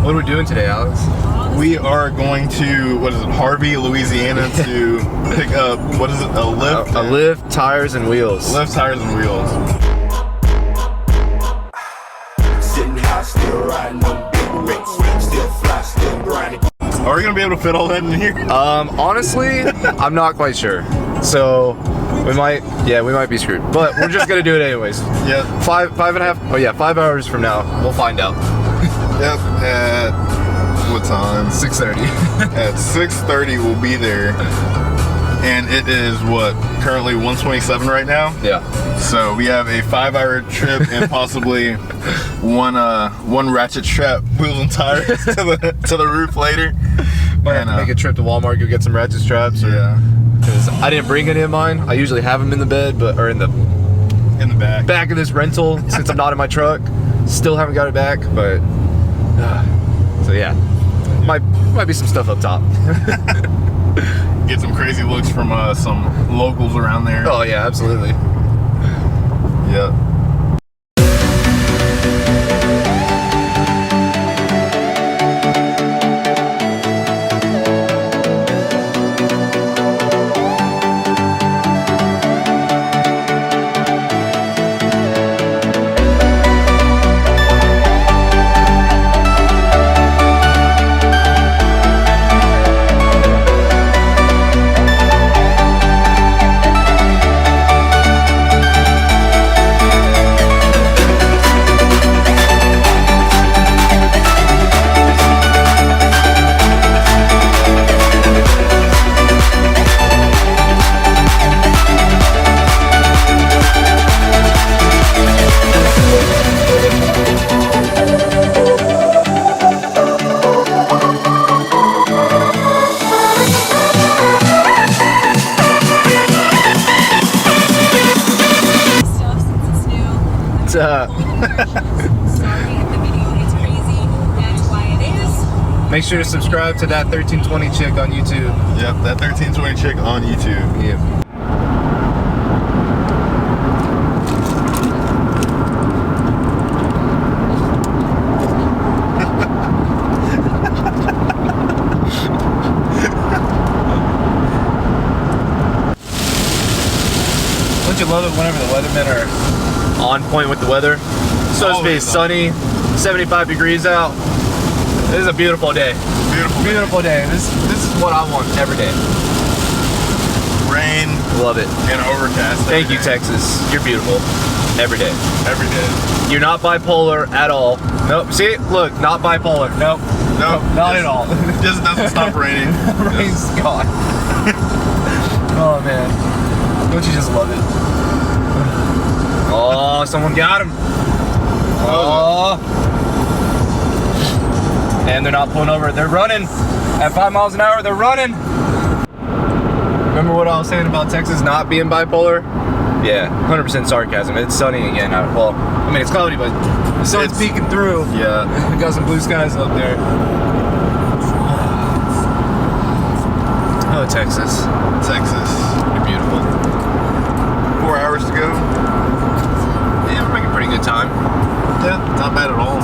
What are we doing today, Alex? We are going to, what is it, Harvey, Louisiana to pick up, what is it, a lift? A lift, tires, and wheels. Lift, tires, and wheels. Are we going to be able to fit all that in here? Honestly, I'm not quite sure. So, we might be screwed. But we're just going to do it anyways. Yeah. 5 hours from now, we'll find out. Yep, at what time? 6:30. At 6:30 we'll be there. And it is what, currently 1:27 right now? Yeah. So we have a 5-hour trip and possibly one ratchet strap wheels and tires to the roof later. Might have to make a trip to Walmart, go get some ratchet straps. Yeah. Because I didn't bring any of mine. I usually have them in the bed, or in the back of this rental since I'm not in my truck. Still haven't got it back, but so yeah, might be some stuff up top. Get some crazy looks from some locals around there. Oh yeah, absolutely. Yeah. Make sure to subscribe to that 1320 chick on YouTube. Yep, that 1320 chick on YouTube. Yep. Don't you love it whenever the weathermen are on point with the weather? It's supposed to be sunny, 75 degrees out. This is a beautiful day. Beautiful day. This is what I want every day. Rain. Love it. And overcast. Thank you, Texas. You're beautiful. Every day. Every day. You're not bipolar at all. Nope. See? Look, not bipolar. Nope. Nope. Not at all. Just doesn't stop raining. Rain's gone. Oh, man. Don't you just love it? Oh, someone got him. Oh. And they're not pulling over. They're running at 5 miles an hour. They're running. Remember what I was saying about Texas not being bipolar? Yeah, 100% sarcasm. It's sunny again. Well, I mean, it's cloudy, but the sun's peeking through. Yeah. We got some blue skies up there. Oh, Texas. Texas. You're beautiful. 4 hours to go. Yeah, we're making pretty good time. Yeah, not bad at all.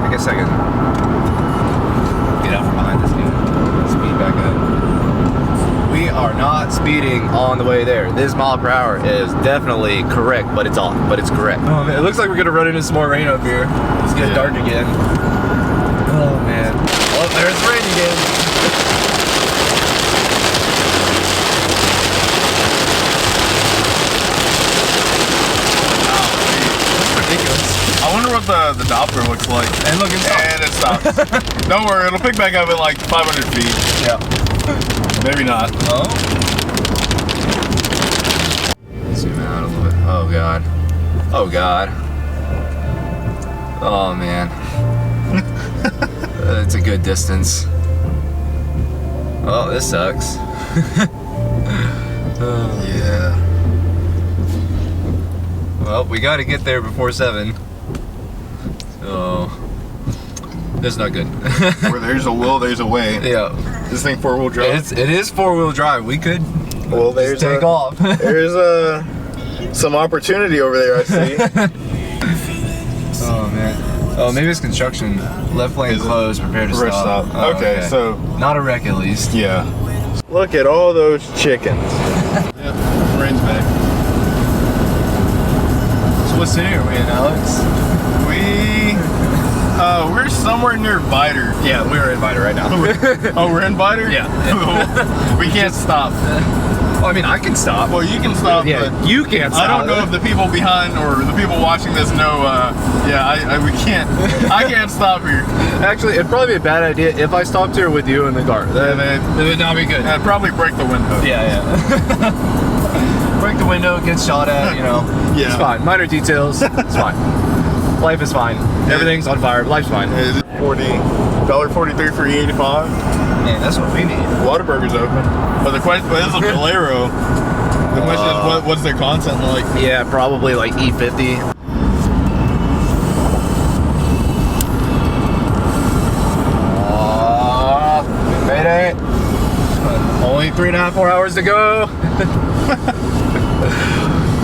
I guess I can get out from behind this dude. Speed back up. We are not speeding on the way there. This mile per hour is definitely correct, but it's off. But it's correct. Oh man, it looks like we're gonna run into some more rain up here. It's getting dark again. Oh man. Oh, there's the rain again. I wonder what the Doppler looks like. And look, it's and it stops. Don't worry, it'll pick back up at like 500 feet. Yeah. Maybe not. Oh. Zoom out a little bit. Oh god. Oh god. Oh man. It's a good distance. Oh, this sucks. Yeah. Well, we got to get there before 7. So, that's not good. Where there's a will, there's a way. Yeah. This thing 4-wheel drive? It is 4-wheel drive. We could there's take off. There's some opportunity over there, I see. Oh, man. Oh, maybe it's construction. Left lane closed, prepare to stop. Oh, okay, so not a wreck at least. yeah. Look at all those chickens. Yep, rain's back. So what city are we in, Alex? We're somewhere near Biter. Yeah, we're in Biter right now. Oh, we're in Biter? Yeah. We can't stop. Well, I mean, I can stop. Well, you can stop, Yeah, but you can't stop. I don't know if the people behind or the people watching this know. We can't. I can't stop here. Actually, it'd probably be a bad idea if I stopped here with you in the car. It would not be good. I'd probably break the window. Yeah. Break the window, get shot at, you know. Yeah. It's fine. Minor details. It's fine. Life is fine. Everything's on fire. Life's fine. $43 for E85. Man, that's what we need. Whataburger's open. But the question is a Bolero. The question is, what's their content like? Yeah, probably like E50. Made it. Only 3.5 more hours to go.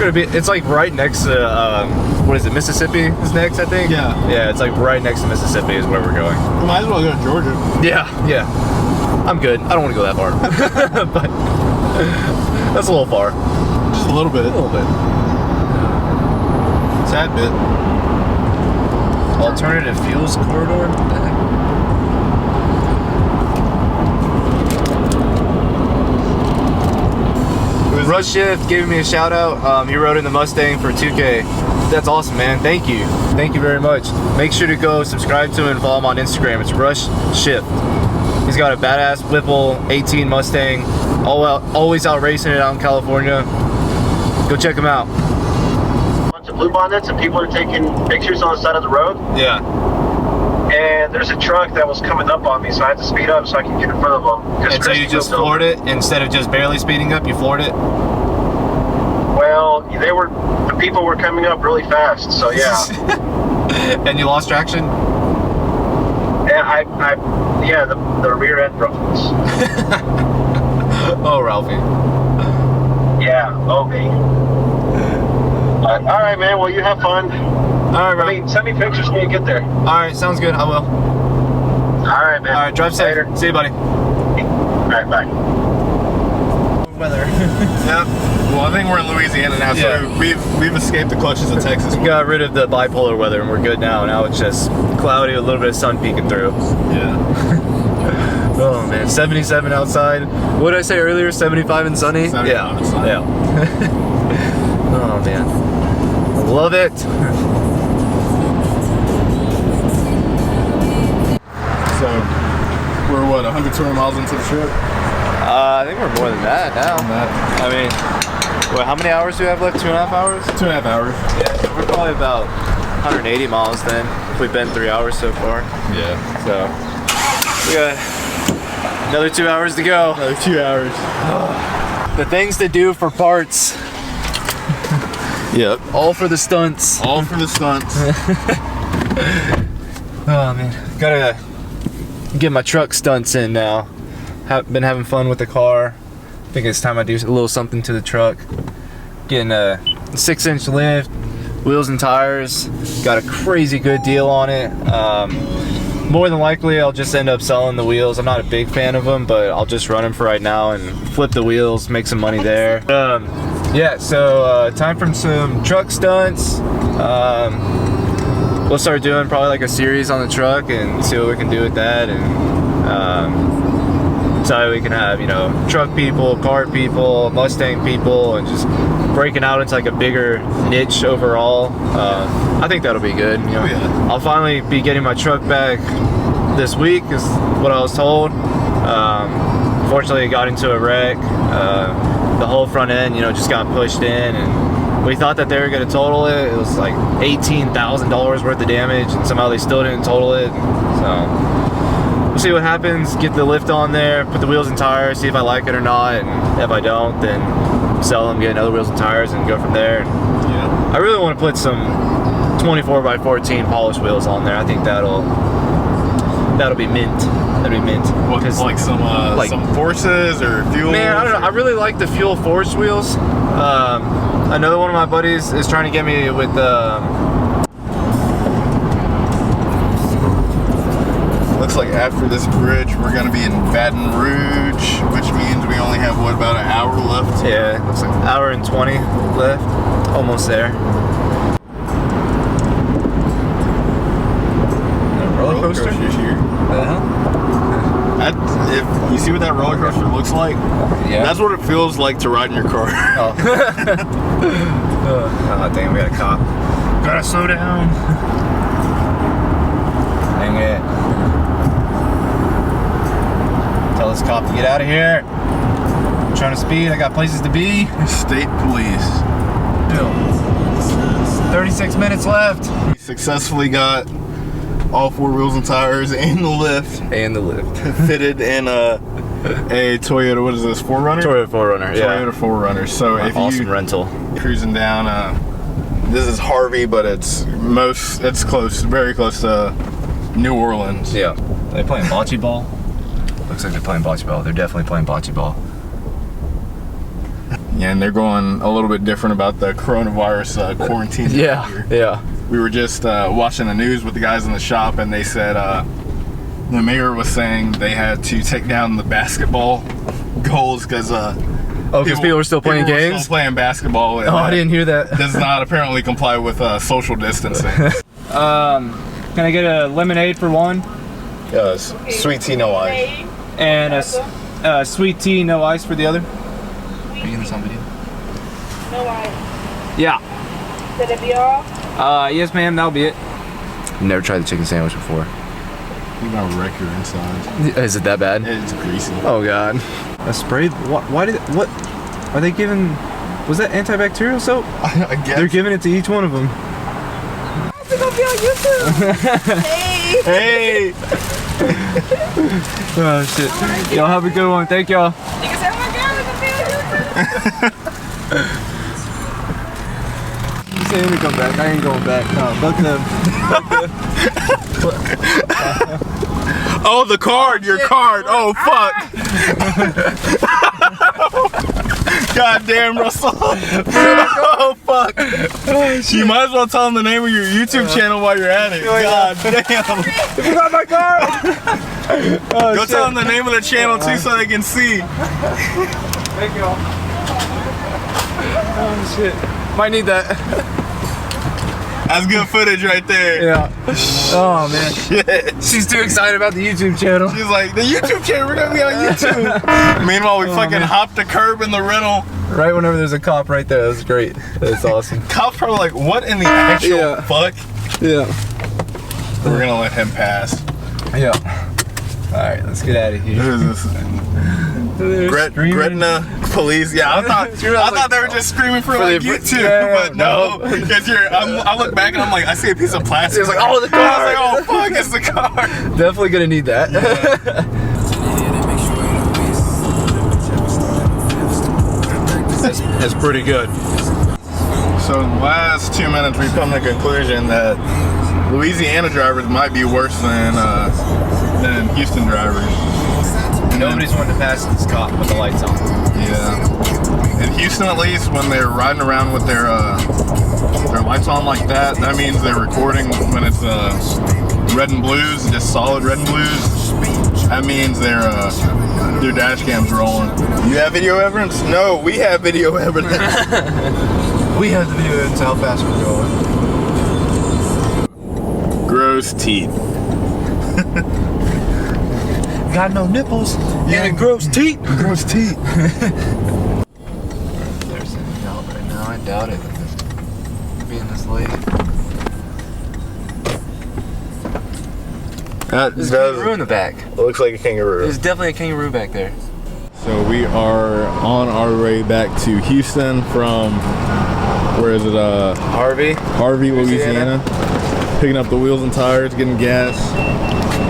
It's like right next to what is it? Mississippi is next, I think. Yeah, it's like right next to Mississippi is where we're going. We might as well go to Georgia. Yeah. I'm good. I don't want to go that far, but that's a little far. Just a little bit. Sad bit. Alternative fuels corridor. What the heck? Rush Shift gave me a shout out. He rode in the Mustang for 2K. That's awesome, man. Thank you very much. Make sure to go subscribe to him and follow him on Instagram. It's Rush Shift. He's got a badass Whipple 18 Mustang, always out racing it out in California. Go check him out. A bunch of blue bonnets and people are taking pictures on the side of the road. Yeah. And there's a truck that was coming up on me, so I had to speed up so I can get in front of them. And so you just floored it instead of just barely speeding up. You floored it. Well, the people were coming up really fast, so yeah. And you lost traction. Yeah, the rear end broke loose. Oh, Ralphie. Yeah, me. All right, man. Well, you have fun. All right, bro. Send me pictures when you get there. All right, sounds good. I will. All right, man. All right, drive safe. Later. See you, buddy. All right, bye. Weather. Yep. Well, I think we're in Louisiana now, so we've escaped the clutches of Texas. We got rid of the bipolar weather and we're good now. Now it's just cloudy with a little bit of sun peeking through. Yeah. Oh man, 77 outside. What did I say earlier? 75 and sunny? 75 and sunny. Yeah. Oh man. Love it. So, we're what, 120 miles into the trip? I think we're more than that now. I mean, how many hours do we have left? 2.5 hours? 2.5 hours. Yeah, so we're probably about 180 miles then, if we've been 3 hours so far. Yeah. So, we got another 2 hours to go. Another 2 hours. The things to do for parts. Yep. All for the stunts. All for the stunts. Oh man, gotta get my truck stunts in now. Been having fun with the car. I think it's time I do a little something to the truck. Getting a 6-inch lift, wheels and tires. Got a crazy good deal on it. More than likely, I'll just end up selling the wheels. I'm not a big fan of them, but I'll just run them for right now and flip the wheels, make some money there. Yeah, so time for some truck stunts. We'll start doing probably like a series on the truck and see what we can do with that, and so we can have, you know, truck people, car people, Mustang people, and just breaking out into like a bigger niche overall. I think that'll be good. You know, I'll finally be getting my truck back this week, is what I was told. Fortunately, it got into a wreck. The whole front end, you know, just got pushed in, and we thought that they were going to total it. It was like $18,000 worth of damage, and somehow they still didn't total it. So we'll see what happens. Get the lift on there, put the wheels and tires, see if I like it or not, and if I don't, then sell them, get another wheels and tires, and go from there. I really want to put some 24x14 polished wheels on there. I think that'll be mint. That'd be mint. What, like some forces or fuel? Man, I don't know. I really like the fuel force wheels. Another one of my buddies is trying to get me with looks like after this bridge, we're gonna be in Baton Rouge, which means we only have, what, about an hour left? Yeah, looks like an hour and 20 left. Almost there. Roller coaster? Here. Uh-huh. If you see what that roller coaster looks like, Yeah. that's what it feels like to ride in your car. Oh. Oh, dang, we got a cop. Gotta slow down. Dang it. Tell this cop to get out of here. I'm trying to speed, I got places to be. State police. 36 minutes left. We successfully got all 4 wheels and tires and the lift And the lift. fitted in a Toyota, what is this, 4Runner? Toyota 4Runner, yeah. Toyota 4Runner. So if Awesome you rental. cruising down, this is Harvey, but it's close, very close to New Orleans. Yeah. Are they playing bocce ball? Looks like they're playing bocce ball. They're definitely playing bocce ball. Yeah, and they're going a little bit different about the coronavirus quarantine. Yeah, here. yeah. We were just watching the news with the guys in the shop, and they said the mayor was saying they had to take down the basketball goals because People were still playing games? Still playing basketball. And Oh, I didn't hear that. does not apparently comply with social distancing. Can I get a lemonade for one? Yes. Sweet tea, no ice. And a sweet tea, no ice for the other? Are you in this on video? No ice. Yeah. Should it be all? Yes ma'am, that'll be it. Never tried the chicken sandwich before. You got a wreck your inside. Is it that bad? It's greasy. Oh god. A spray? Why did? What? Are they giving? Was that antibacterial soap? I guess. They're giving it to each one of them. It's gonna be on YouTube. Hey. Hey! Oh shit. Y'all have a good one. Thank y'all. You can say, oh my god, it's gonna be on YouTube. Say let me come back. I ain't going back. No, fuck them. Oh, the card! Your card! Oh, fuck! God damn, Russell! Oh, fuck! You might as well tell them the name of your YouTube channel while you're at it. God damn! You forgot my card! Oh, Go shit. tell them the name of the channel too so they can see. Thank y'all. Oh shit. Might need that. That's good footage right there. Yeah. Oh man. Shit. She's too excited about the YouTube channel. She's like, the YouTube channel, we're gonna be on YouTube. Meanwhile, we fucking hopped the curb in the rental. Right whenever there's a cop right there. That's great. That's awesome. Cop's probably like, what in the actual Yeah. fuck? Yeah. We're gonna let him pass. Yeah. All right, let's get out of here. Who is this? Gretna police. Yeah, I thought they were just screaming for like the- YouTube, yeah, but no. Because I look back and I'm like, I see a piece of plastic. It's like, oh, the car. I was like, oh fuck, it's the car. Definitely gonna need that. It's pretty good. So in the last 2 minutes, we've come to the conclusion that Louisiana drivers might be worse than Houston drivers. Nobody's wanting to pass this cop with the lights on. Yeah. In Houston, at least, when they're riding around with their lights on like that, that means they're recording when it's red and blues, just solid red and blues. That means their dash cam's rolling. You have video evidence? No, we have video evidence. We have the video evidence how fast we're going. Gross teeth. Got no nipples. Yeah, gross teeth. Gross teeth. They're sending out right now. I doubt it. Being this late. That There's a kangaroo in the back. looks like a kangaroo. There's definitely a kangaroo back there. So we are on our way back to Houston from, where is it? Harvey. Harvey, Louisiana. Picking up the wheels and tires, getting gas.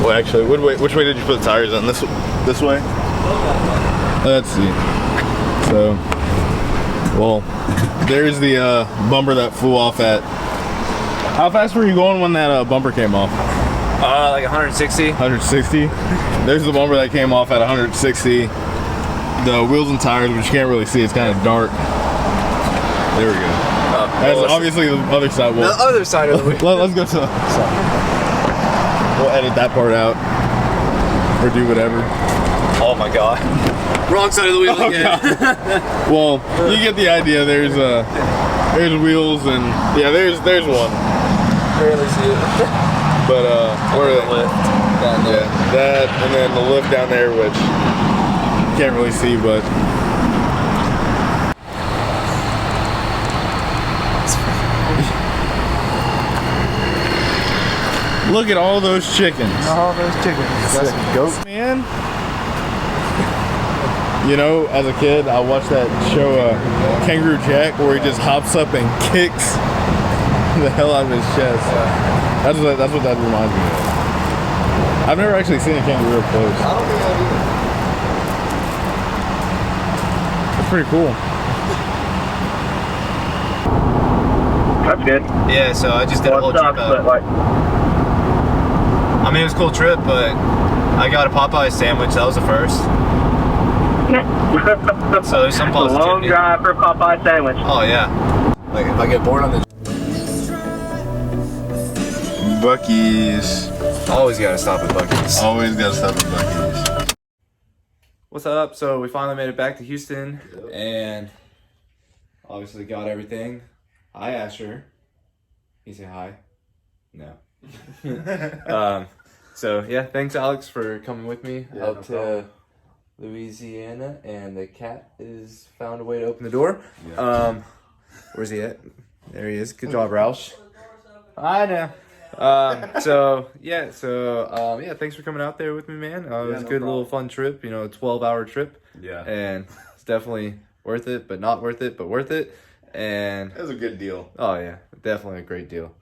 Well, actually, which way did you put the tires in? This way? Let's see. So, well, there's the bumper that flew off at. How fast were you going when that bumper came off? Like 160. 160. There's the bumper that came off at 160. The wheels and tires, which you can't really see, it's kind of dark. There we go. That's obviously the other side. The other side of the wheel. Let's go to the side. We'll edit that part out. or do whatever. Oh my god. Wrong side of the wheel again. Well, you get the idea. There's wheels and yeah, there's one. Barely see it. But where are they? Lift down there. Yeah, that and then the lift down there, which you can't really see, but look at all those chickens. All those chickens. That's some goats. Man. You know, as a kid, I watched that show, Kangaroo Jack, where he just hops up and kicks the hell out of his chest. That's what that reminds me of. I've never actually seen a kangaroo up close. I don't think I do. That's pretty cool. That's good. Yeah, so I just did a whole trip but out. like, I mean, it was a cool trip, but I got a Popeye sandwich. That was the first. So there's some a long positivity. drive for a Popeye sandwich. Oh yeah. Like if I get bored on the Buc-ee's. always gotta stop at Buc-ee's. Always gotta stop at Buc-ee's. What's up? So we finally made it back to Houston and obviously got everything. I asked her. You say hi? No. So yeah, thanks Alex for coming with me out to Louisiana, and the cat is found a way to open the door. Yeah. Where's he at? There he is. Good job, Roush. I know. Yeah, thanks for coming out there with me, man. It was a good little fun trip, you know, a 12-hour trip. Yeah. And it's definitely worth it, but not worth it, but worth it. And That was a good deal. oh yeah, definitely a great deal.